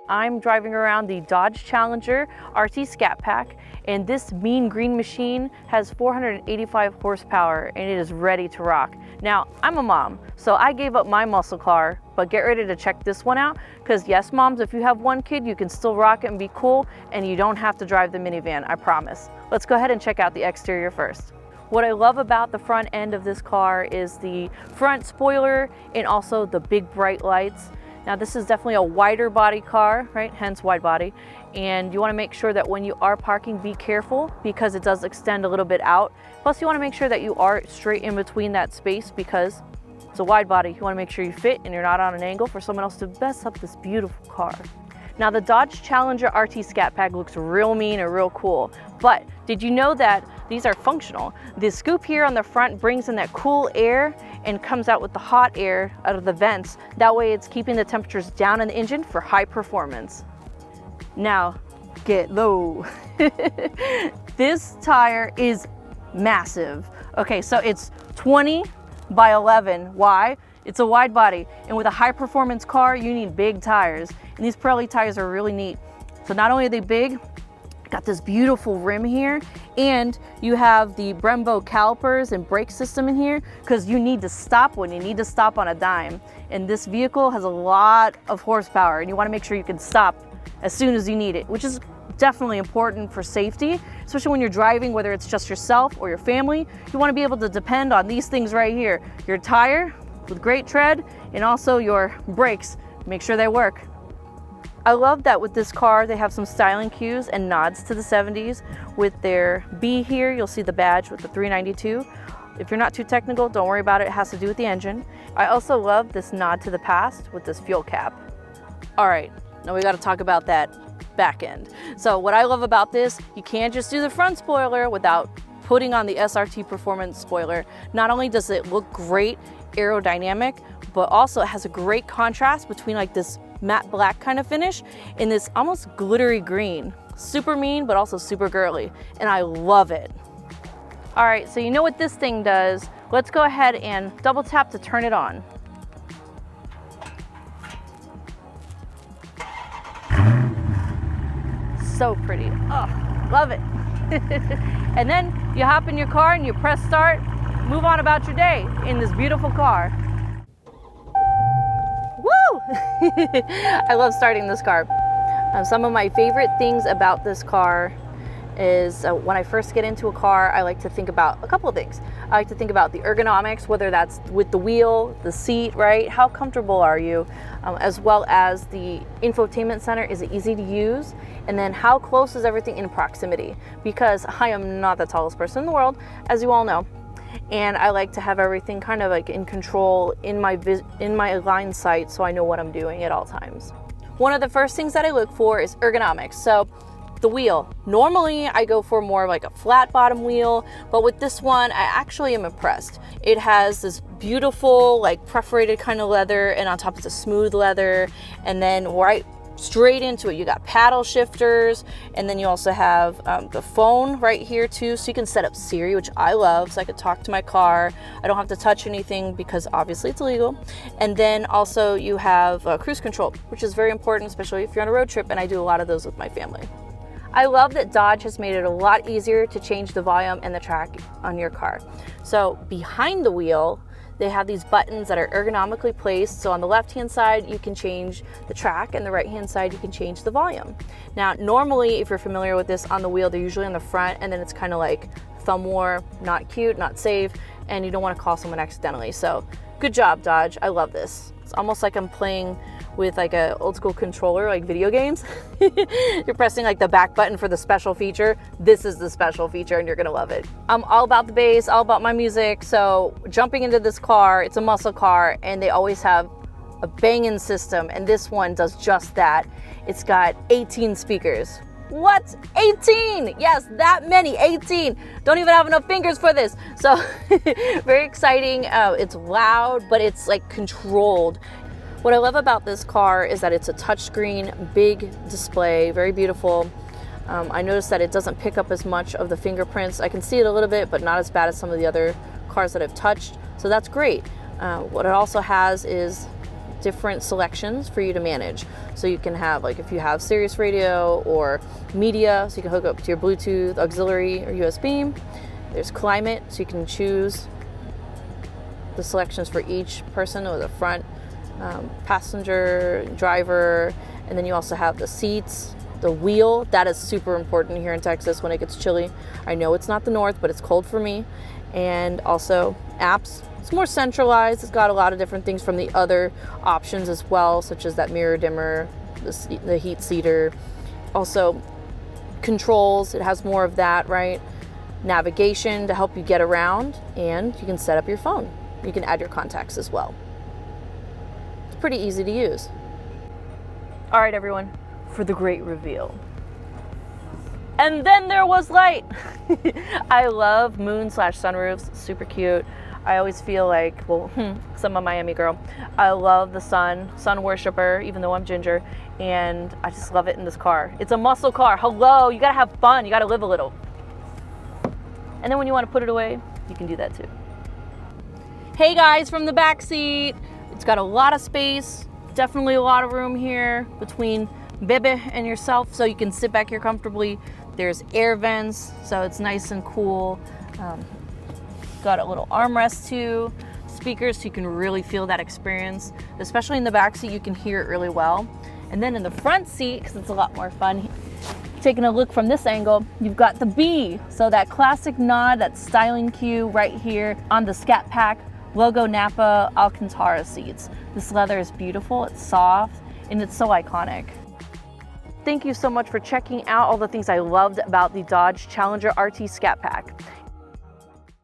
I'm driving around the Dodge Challenger RT Scat Pack, and this mean green machine has 485 horsepower and it is ready to rock. Now, I'm a mom, so I gave up my muscle car, but get ready to check this one out, because yes, moms, if you have one kid, you can still rock it and be cool, and you don't have to drive the minivan, I promise. Let's go ahead and check out the exterior first. What I love about the front end of this car is the front spoiler and also the big bright lights. Now this is definitely a wider body car, right? Hence wide body. And you want to make sure that when you are parking, be careful because it does extend a little bit out. Plus you want to make sure that you are straight in between that space because it's a wide body. You want to make sure you fit and you're not on an angle for someone else to mess up this beautiful car. Now the Dodge Challenger RT Scat Pack looks real mean and real cool, but did you know that these are functional? The scoop here on the front brings in that cool air and comes out with the hot air out of the vents. That way it's keeping the temperatures down in the engine for high performance. Now, get low. This tire is massive. Okay, so it's 20 by 11. Why? It's a wide body, and with a high performance car, you need big tires. And these Pirelli tires are really neat. So not only are they big, got this beautiful rim here, and you have the Brembo calipers and brake system in here because you need to stop when you need to stop on a dime. And this vehicle has a lot of horsepower, and you want to make sure you can stop as soon as you need it, which is definitely important for safety, especially when you're driving, whether it's just yourself or your family. You want to be able to depend on these things right here. Your tire with great tread, and also your brakes, make sure they work. I love that with this car they have some styling cues and nods to the 70s. With their B here, you'll see the badge with the 392. If you're not too technical, don't worry about it, it has to do with the engine. I also love this nod to the past with this fuel cap. All right, now we got to talk about that back end. So what I love about this, you can't just do the front spoiler without putting on the SRT Performance spoiler. Not only does it look great aerodynamic, but also it has a great contrast between like this matte black kind of finish and this almost glittery green. Super mean, but also super girly, and I love it. All right, so you know what this thing does. Let's go ahead and double tap to turn it on. So pretty, oh, love it. And then you hop in your car and you press start, move on about your day in this beautiful car. Woo! I love starting this car. Some of my favorite things about this car is when I first get into a car, I like to think about a couple of things. I like to think about the ergonomics, whether that's with the wheel, the seat, right? How comfortable are you? As well as the infotainment center, is it easy to use? And then how close is everything in proximity? Because I am not the tallest person in the world, as you all know. And I like to have everything kind of like in control in my line sight so I know what I'm doing at all times. One of the first things that I look for is ergonomics. So the wheel. Normally I go for more like a flat bottom wheel, but with this one I actually am impressed. It has this beautiful like perforated kind of leather, and on top it's a smooth leather, and then right straight into it you got paddle shifters, and then you also have the phone right here too, so you can set up Siri, which I love, so I could talk to my car. I don't have to touch anything because obviously it's illegal. And then also you have cruise control, which is very important, especially if you're on a road trip, and I do a lot of those with my family. I love that Dodge has made it a lot easier to change the volume and the track on your car. So behind the wheel, they have these buttons that are ergonomically placed. So on the left-hand side, you can change the track, and the right-hand side, you can change the volume. Now, normally, if you're familiar with this on the wheel, they're usually on the front, and then it's kind of like thumb war, not cute, not safe, and you don't want to call someone accidentally. So good job, Dodge. I love this. It's almost like I'm playing with like a old school controller, like video games. You're pressing like the back button for the special feature. This is the special feature and you're gonna love it. I'm all about the bass, all about my music. So jumping into this car, it's a muscle car, and they always have a banging system, and this one does just that. It's got 18 speakers. What? 18? Yes, that many, 18. Don't even have enough fingers for this. So very exciting. It's loud, but it's like controlled. What I love about this car is that it's a touchscreen, big display, very beautiful. I noticed that it doesn't pick up as much of the fingerprints. I can see it a little bit, but not as bad as some of the other cars that I've touched. So that's great. What it also has is different selections for you to manage. So you can have, like, if you have Sirius radio or media, so you can hook up to your Bluetooth, auxiliary, or USB. There's climate, so you can choose the selections for each person, or the front, passenger, driver, and then you also have the seats, the wheel. That is super important here in Texas when it gets chilly. I know it's not the north, but it's cold for me. And also apps. It's more centralized. It's got a lot of different things from the other options as well, such as that mirror dimmer, the heat seater. Also controls, it has more of that, right? Navigation to help you get around, and you can set up your phone. You can add your contacts as well. It's pretty easy to use. All right, everyone, for the great reveal. And then there was light. I love moon/sunroofs, super cute. I always feel like, well, because I'm a Miami girl, I love the sun worshiper, even though I'm ginger, and I just love it in this car. It's a muscle car. Hello, you gotta have fun, you gotta live a little. And then when you want to put it away, you can do that too. Hey guys, from the back seat. It's got a lot of space, definitely a lot of room here between Bebe and yourself, so you can sit back here comfortably. There's air vents, so it's nice and cool. Got a little armrest too, speakers, so you can really feel that experience. Especially in the back seat, you can hear it really well. And then in the front seat, because it's a lot more fun, taking a look from this angle, you've got the B, so that classic nod, that styling cue right here on the Scat Pack logo Napa Alcantara seats. This leather is beautiful, it's soft, and it's so iconic. Thank you so much for checking out all the things I loved about the Dodge Challenger RT Scat Pack.